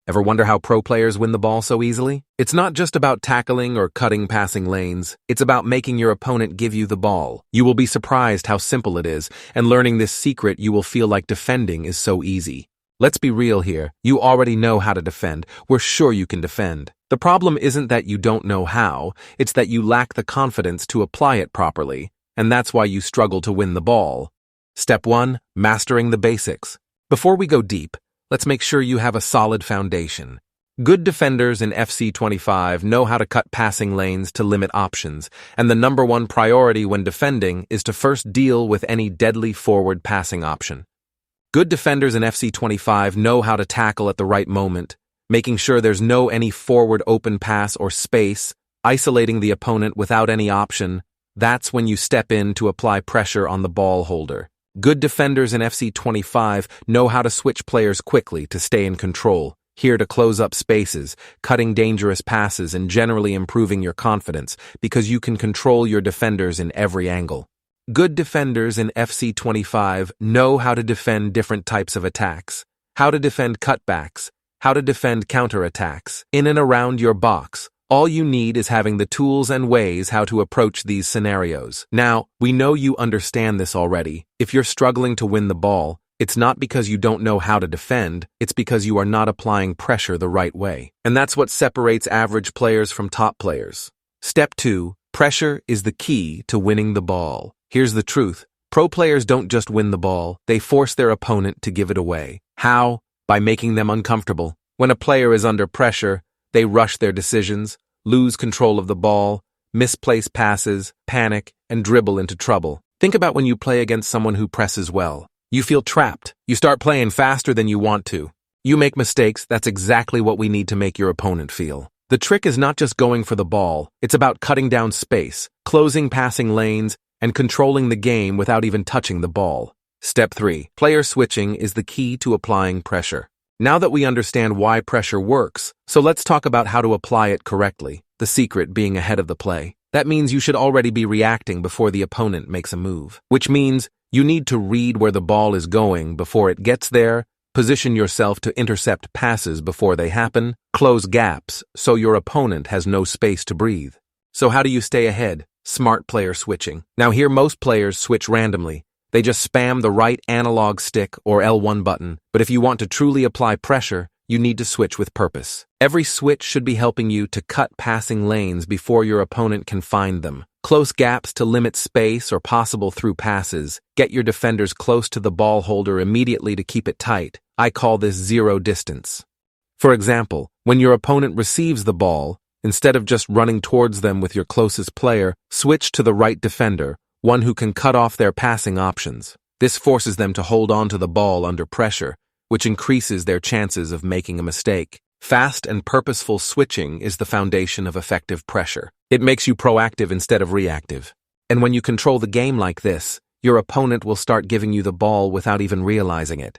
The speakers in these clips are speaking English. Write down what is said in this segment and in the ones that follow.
Ever wonder how pro players win the ball so easily? It's not just about tackling or cutting passing lanes. It's about making your opponent give you the ball. You will be surprised how simple it is, and learning this secret you will feel like defending is so easy. Let's be real here. You already know how to defend. We're sure you can defend. The problem isn't that you don't know how, it's that you lack the confidence to apply it properly, and that's why you struggle to win the ball. Step 1. Mastering the basics. Before we go deep, let's make sure you have a solid foundation. Good defenders in FC25 know how to cut passing lanes to limit options, and the #1 priority when defending is to first deal with any deadly forward passing option. Good defenders in FC25 know how to tackle at the right moment, making sure there's any forward open pass or space, isolating the opponent without any option. That's when you step in to apply pressure on the ball holder. Good defenders in FC25 know how to switch players quickly to stay in control, here to close up spaces, cutting dangerous passes and generally improving your confidence because you can control your defenders in every angle. Good defenders in FC25 know how to defend different types of attacks, how to defend cutbacks, how to defend counterattacks, in and around your box. All you need is having the tools and ways how to approach these scenarios. Now, we know you understand this already. If you're struggling to win the ball, it's not because you don't know how to defend, it's because you are not applying pressure the right way. And that's what separates average players from top players. Step 2. Pressure is the key to winning the ball. Here's the truth. Pro players don't just win the ball, they force their opponent to give it away. How? By making them uncomfortable. When a player is under pressure, they rush their decisions, lose control of the ball, misplace passes, panic, and dribble into trouble. Think about when you play against someone who presses well. You feel trapped. You start playing faster than you want to. You make mistakes. That's exactly what we need to make your opponent feel. The trick is not just going for the ball. It's about cutting down space, closing passing lanes, and controlling the game without even touching the ball. Step 3. Player switching is the key to applying pressure. Now that we understand why pressure works, so let's talk about how to apply it correctly, the secret being ahead of the play. That means you should already be reacting before the opponent makes a move, which means you need to read where the ball is going before it gets there, position yourself to intercept passes before they happen, close gaps so your opponent has no space to breathe. So how do you stay ahead? Smart player switching. Now here most players switch randomly. They just spam the right analog stick or L1 button, but if you want to truly apply pressure, you need to switch with purpose. Every switch should be helping you to cut passing lanes before your opponent can find them. Close gaps to limit space or possible through passes. Get your defenders close to the ball holder immediately to keep it tight. I call this zero distance. For example, when your opponent receives the ball, instead of just running towards them with your closest player, switch to the right defender, one who can cut off their passing options. This forces them to hold on to the ball under pressure, which increases their chances of making a mistake. Fast and purposeful switching is the foundation of effective pressure. It makes you proactive instead of reactive. And when you control the game like this, your opponent will start giving you the ball without even realizing it.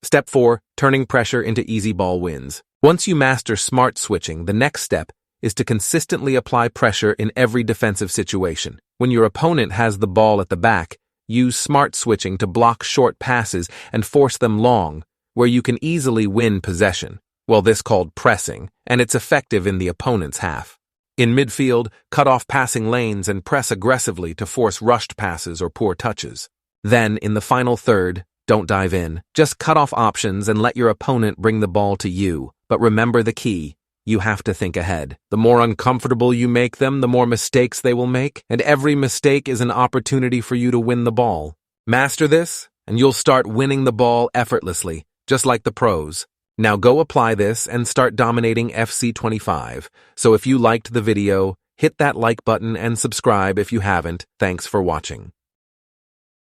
Step 4. Turning pressure into easy ball wins. Once you master smart switching, the next step is to consistently apply pressure in every defensive situation. When your opponent has the ball at the back, use smart switching to block short passes and force them long, where you can easily win possession. Well, this called pressing, and it's effective in the opponent's half. In midfield, cut off passing lanes and press aggressively to force rushed passes or poor touches. Then, in the final third, don't dive in. Just cut off options and let your opponent bring the ball to you. But remember the key. You have to think ahead. The more uncomfortable you make them, the more mistakes they will make, and every mistake is an opportunity for you to win the ball. Master this, and you'll start winning the ball effortlessly, just like the pros. Now go apply this and start dominating FC25. So if you liked the video, hit that like button and subscribe if you haven't. Thanks for watching.